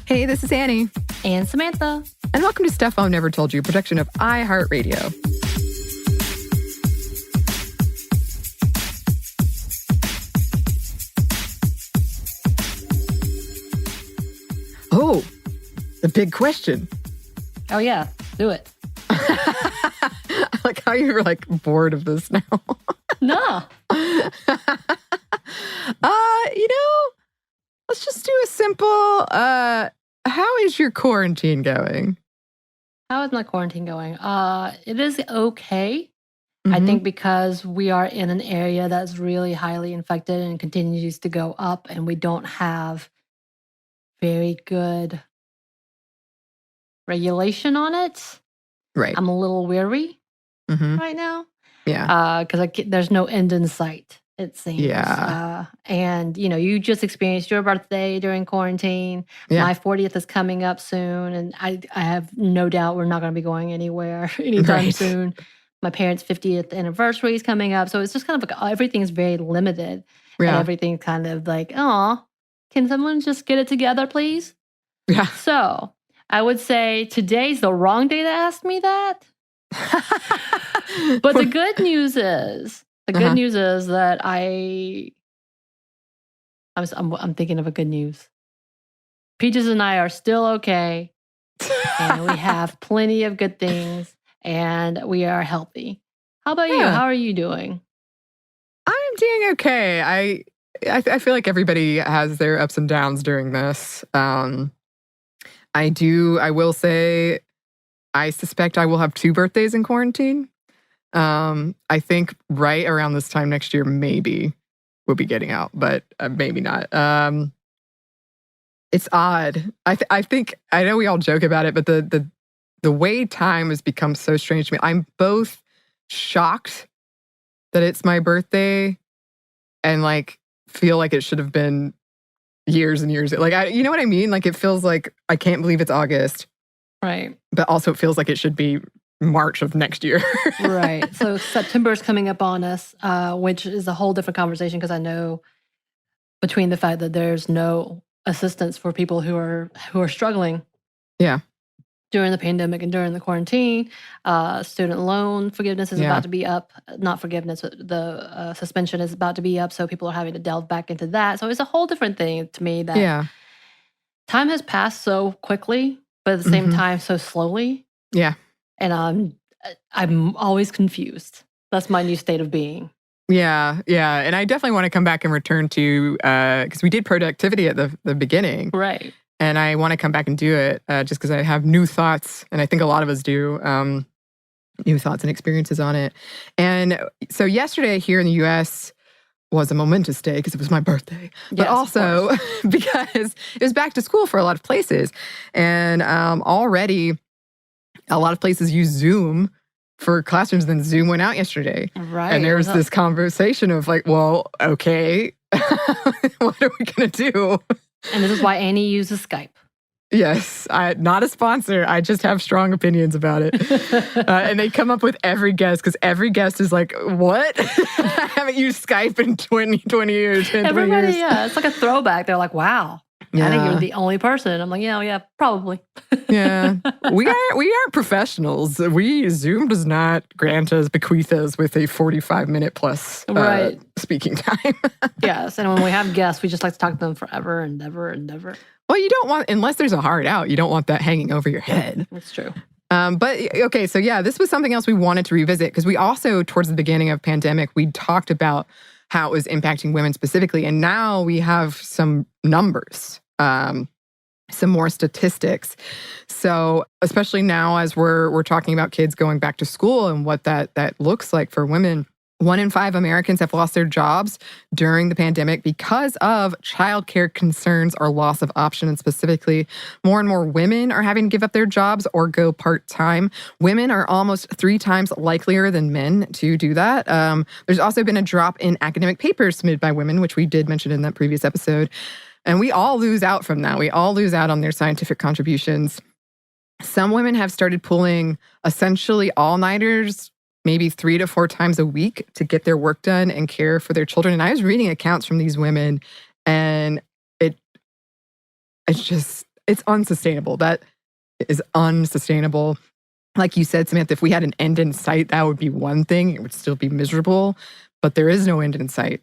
Hey, this is Anney. And Samantha. And welcome to Stuff Mom Never Told You, a production of iHeartRadio. Oh, the big question. Oh, yeah. Do it. I like how you're like bored of this now. No. Let's just do a simple, how is your quarantine going? How is my quarantine going? It is okay. I think because we are in an area that's really highly infected and continues to go up, and we don't have very good regulation on it. Right. I'm a little weary right now. Yeah. Because there's no end in sight, it seems. Yeah. And, you just experienced your birthday during quarantine. Yeah. My 40th is coming up soon, and I have no doubt we're not going to be going anywhere anytime soon. My parents' 50th anniversary is coming up. So it's just kind of like everything's very limited. Yeah. And everything's kind of like, oh, can someone just get it together, please? Yeah. So I would say today's the wrong day to ask me that. But the good news is, that I'm thinking of a good news. Peaches and I are still okay, and we have plenty of good things, and we are healthy. How about you? How are you doing? I'm doing okay. I feel like everybody has their ups and downs during this. I will say, I suspect I will have 2 birthdays in quarantine. I think right around this time next year, maybe we'll be getting out, but maybe not. It's odd. I think, I know we all joke about it, but the way time has become so strange to me. I'm both shocked that it's my birthday and like feel like it should have been years and years. Like, you know what I mean? Like, it feels like I can't believe it's August. Right. But also it feels like it should be March of next year. Right. So September is coming up on us, which is a whole different conversation, because I know between the fact that there's no assistance for people who are struggling. Yeah. During the pandemic and during the quarantine, student loan forgiveness is about to be up. Not forgiveness, but the suspension is about to be up. So people are having to delve back into that. So it's a whole different thing to me that time has passed so quickly, but at the same time, so slowly. Yeah. And I'm always confused. That's my new state of being. Yeah. And I definitely want to come back and return to, because we did productivity at the beginning. Right. And I want to come back and do it just because I have new thoughts. And I think a lot of us do, new thoughts and experiences on it. And so yesterday here in the U.S. was a momentous day because it was my birthday. But also because it was back to school for a lot of places. And already a lot of places use Zoom for classrooms. Then Zoom went out yesterday. Right. And there was this conversation of like, well, okay, what are we going to do? And this is why Anney uses Skype. Yes, not a sponsor. I just have strong opinions about it. And they come up with every guest because every guest is like, what? I haven't used Skype in 20 years. Everybody, it's like a throwback. They're like, wow. I think you're the only person. I'm like, yeah, probably. Yeah. We aren't professionals. Zoom does not bequeath us with a 45-minute plus speaking time. Yes. And when we have guests, we just like to talk to them forever and ever and ever. Well, you don't want, unless there's a hard out, you don't want that hanging over your head. That's true. But okay, so this was something else we wanted to revisit because we also, towards the beginning of pandemic, we talked about how it was impacting women specifically. And now we have some numbers. Some more statistics. So especially now as we're talking about kids going back to school and what that looks like for women, 1 in 5 Americans have lost their jobs during the pandemic because of childcare concerns or loss of option. And specifically, more and more women are having to give up their jobs or go part-time. Women are almost 3 times likelier than men to do that. There's also been a drop in academic papers submitted by women, which we did mention in that previous episode. And we all lose out from that. We all lose out on their scientific contributions. Some women have started pulling essentially all-nighters, maybe 3 to 4 times a week to get their work done and care for their children. And I was reading accounts from these women, and it's just, it's unsustainable. That is unsustainable. Like you said, Samantha, if we had an end in sight, that would be one thing. It would still be miserable, but there is no end in sight.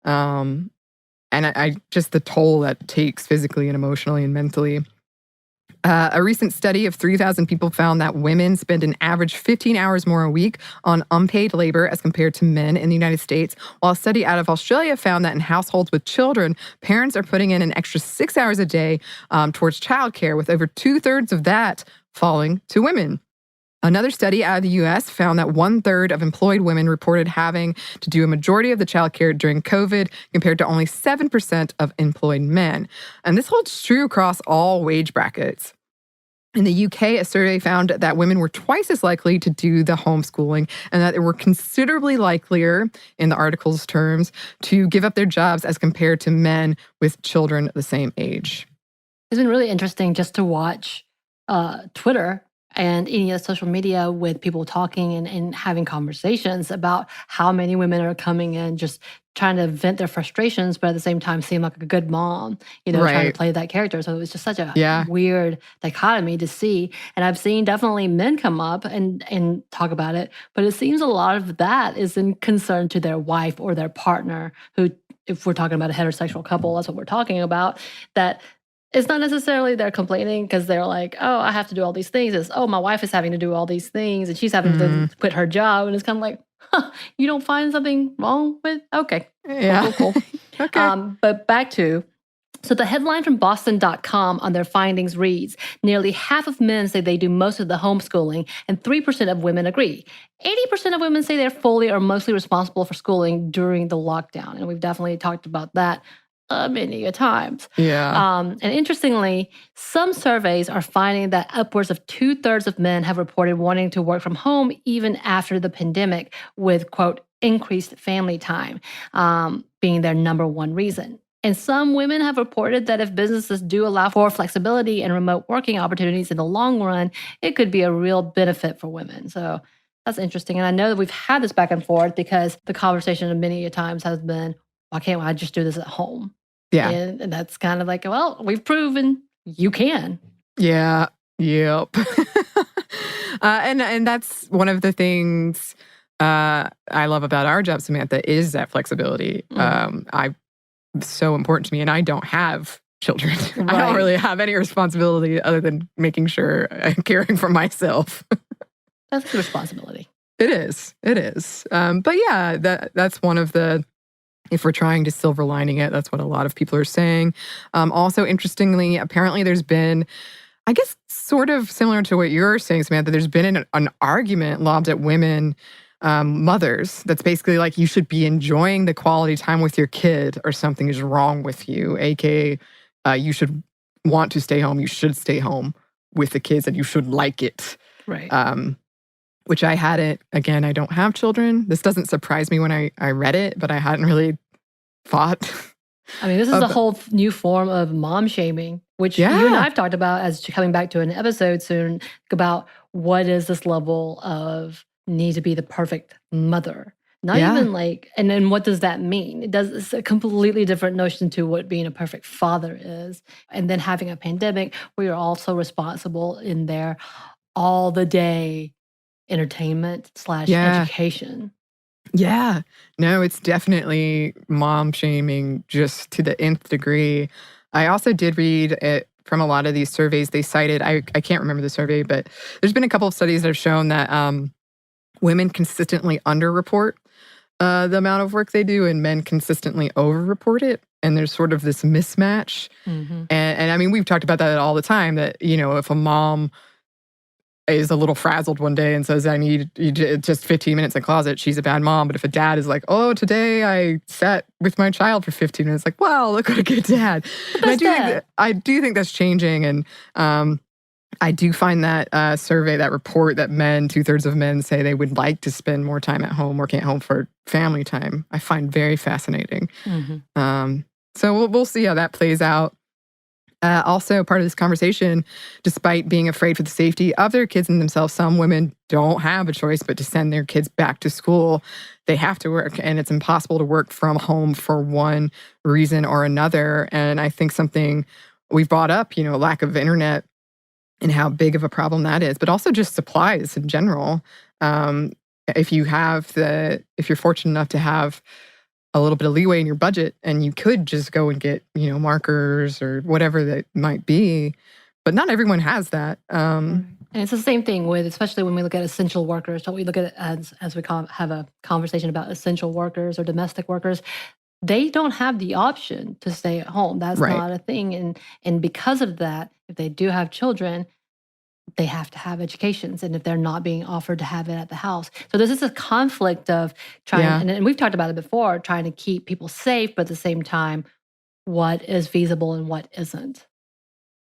And I just the toll that takes physically and emotionally and mentally. A recent study of 3,000 people found that women spend an average 15 hours more a week on unpaid labor as compared to men in the United States, while a study out of Australia found that in households with children, parents are putting in an extra 6 hours a day towards childcare, with over 2/3 of that falling to women. Another study out of the US found that 1/3 of employed women reported having to do a majority of the childcare during COVID, compared to only 7% of employed men. And this holds true across all wage brackets. In the UK, a survey found that women were twice as likely to do the homeschooling, and that they were considerably likelier, in the article's terms, to give up their jobs as compared to men with children the same age. It's been really interesting just to watch Twitter and any other social media with people talking and having conversations about how many women are coming in just trying to vent their frustrations, but at the same time seem like a good mom, trying to play that character. So it was just such a weird dichotomy to see. And I've seen definitely men come up and talk about it, but it seems a lot of that is in concern to their wife or their partner, who, if we're talking about a heterosexual couple, that's what we're talking about, that it's not necessarily they're complaining because they're like, oh, I have to do all these things. It's, oh, my wife is having to do all these things and she's having to quit her job. And it's kind of like, you don't find something wrong with? Okay. Yeah. Cool. Okay. But back to, so the headline from Boston.com on their findings reads, nearly half of men say they do most of the homeschooling and 3% of women agree. 80% of women say they're fully or mostly responsible for schooling during the lockdown. And we've definitely talked about that many a times. Yeah. And interestingly, some surveys are finding that upwards of 2/3 of men have reported wanting to work from home even after the pandemic, with, quote, increased family time being their number one reason. And some women have reported that if businesses do allow for flexibility and remote working opportunities in the long run, it could be a real benefit for women. So that's interesting. And I know that we've had this back and forth because the conversation many a times has been, why can't I just do this at home? Yeah. And that's kind of like, well, we've proven you can. Yeah. Yep. And that's one of the things I love about our job, Samantha, is that flexibility. So important to me, and I don't have children. Right. I don't really have any responsibility other than making sure I'm caring for myself. That's a responsibility. It is. It is. But yeah, that's one of the, if we're trying to silver lining it, that's what a lot of people are saying. Also, interestingly, apparently there's been, I guess, sort of similar to what you're saying, Samantha, there's been an argument lobbed at women, mothers, that's basically like, you should be enjoying the quality time with your kid or something is wrong with you, aka you should want to stay home, you should stay home with the kids and you should like it. Right. Which I hadn't, again, I don't have children. This doesn't surprise me when I read it, but I hadn't really thought. I mean, this is a whole new form of mom shaming, which you and I have talked about as coming back to an episode soon about what is this level of need to be the perfect mother. Not even like, and then what does that mean? It's a completely different notion to what being a perfect father is. And then having a pandemic where you're also responsible in there all the day entertainment / education. Yeah. No, it's definitely mom shaming just to the nth degree. I also did read it from a lot of these surveys. They cited, I can't remember the survey, but there's been a couple of studies that have shown that women consistently underreport the amount of work they do and men consistently overreport it. And there's sort of this mismatch. Mm-hmm. And I mean, we've talked about that all the time, that, if a mom is a little frazzled one day and says, I need just 15 minutes in the closet, she's a bad mom. But if a dad is like, oh, today I sat with my child for 15 minutes, like, wow, look what a good dad. And I do think that's changing. And I do find that survey, that report that 2/3 of men say they would like to spend more time at home, working at home for family time, I find very fascinating. Mm-hmm. So we'll see how that plays out. Also, part of this conversation, despite being afraid for the safety of their kids and themselves, some women don't have a choice but to send their kids back to school. They have to work, and it's impossible to work from home for one reason or another. And I think something we've brought up, lack of internet and how big of a problem that is, but also just supplies in general. If you're fortunate enough to have a little bit of leeway in your budget and you could just go and get, markers or whatever that might be, but not everyone has that. And it's the same thing with, especially when we look at essential workers, don't we look at it as we have a conversation about essential workers or domestic workers? They don't have the option to stay at home. That's not a thing. And because of that, if they do have children, they have to have educations. And if they're not being offered to have it at the house. So this is a conflict of trying, and we've talked about it before, trying to keep people safe, but at the same time, what is feasible and what isn't.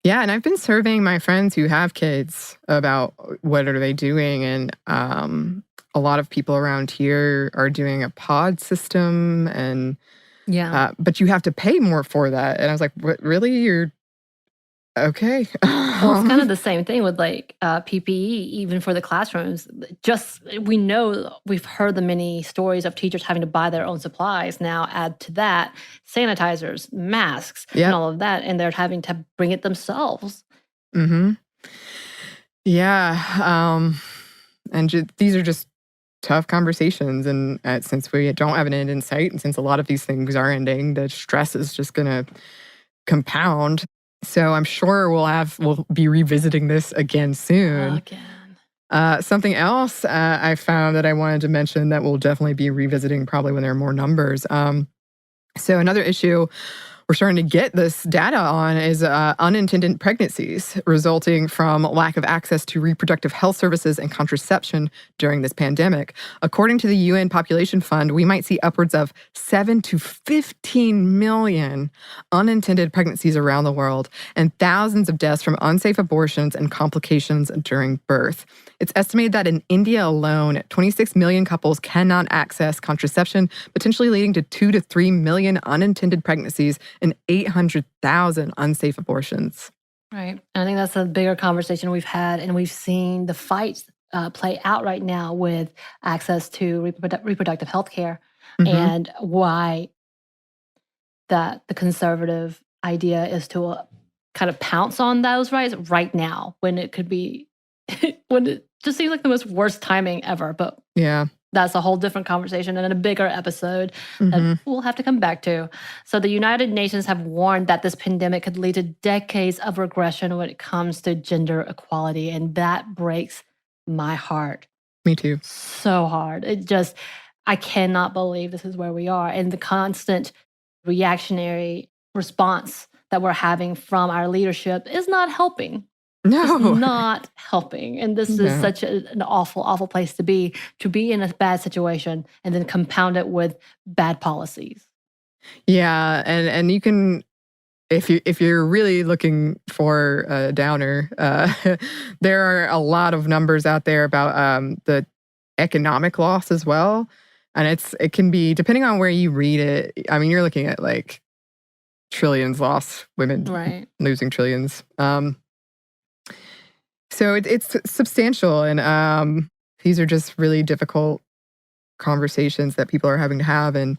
Yeah, and I've been surveying my friends who have kids about what are they doing. And a lot of people around here are doing a pod system. And but you have to pay more for that. And I was like, what, really? You're okay. Well, it's kind of the same thing with like PPE, even for the classrooms. We've heard the many stories of teachers having to buy their own supplies. Now add to that sanitizers, masks, and all of that, and they're having to bring it themselves. Mm-hmm. Yeah. And these are just tough conversations. And since we don't have an end in sight, and since a lot of these things are ending, the stress is just going to compound. So I'm sure we'll be revisiting this again soon. Something else I found that I wanted to mention that we'll definitely be revisiting probably when there are more numbers. So another issue we're starting to get this data on is unintended pregnancies resulting from lack of access to reproductive health services and contraception during this pandemic. According to the UN Population Fund, we might see upwards of 7 to 15 million unintended pregnancies around the world and thousands of deaths from unsafe abortions and complications during birth. It's estimated that in India alone, 26 million couples cannot access contraception, potentially leading to 2 to 3 million unintended pregnancies and 800,000 unsafe abortions. Right. And I think that's a bigger conversation we've had, and we've seen the fights play out right now with access to reproductive health care and why that the conservative idea is to kind of pounce on those rights right now when it could be, when it just seems like the most worst timing ever. But that's a whole different conversation and a bigger episode that we'll have to come back to. So the United Nations have warned that this pandemic could lead to decades of regression when it comes to gender equality. And that breaks my heart. Me too. So hard. I cannot believe this is where we are. And the constant reactionary response that we're having from our leadership is not helping. No. It's not helping. And this is such an awful, awful place to be in a bad situation and then compound it with bad policies. Yeah. And you can, if you're really looking for a downer, there are a lot of numbers out there about the economic loss as well. And it can be, depending on where you read it, I mean, you're looking at like trillions lost, women losing trillions. So it's substantial, and these are just really difficult conversations that people are having to have. And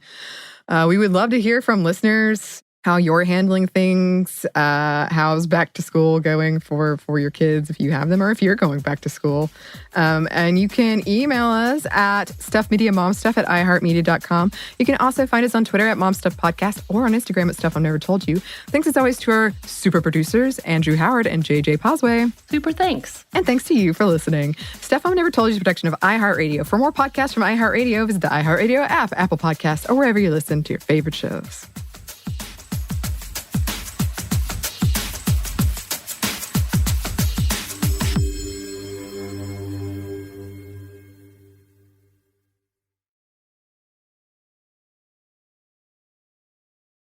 we would love to hear from listeners how you're handling things. How's back to school going for your kids if you have them, or if you're going back to school. And you can email us at stuffmediamomstuff@iheartmedia.com. You can also find us on Twitter at momstuffpodcast or on Instagram at Stuff I've Never Told You. Thanks as always to our super producers, Andrew Howard and JJ Posway. Super thanks. And thanks to you for listening. Stuff I've Never Told You is a production of iHeartRadio. For more podcasts from iHeartRadio, visit the iHeartRadio app, Apple Podcasts, or wherever you listen to your favorite shows.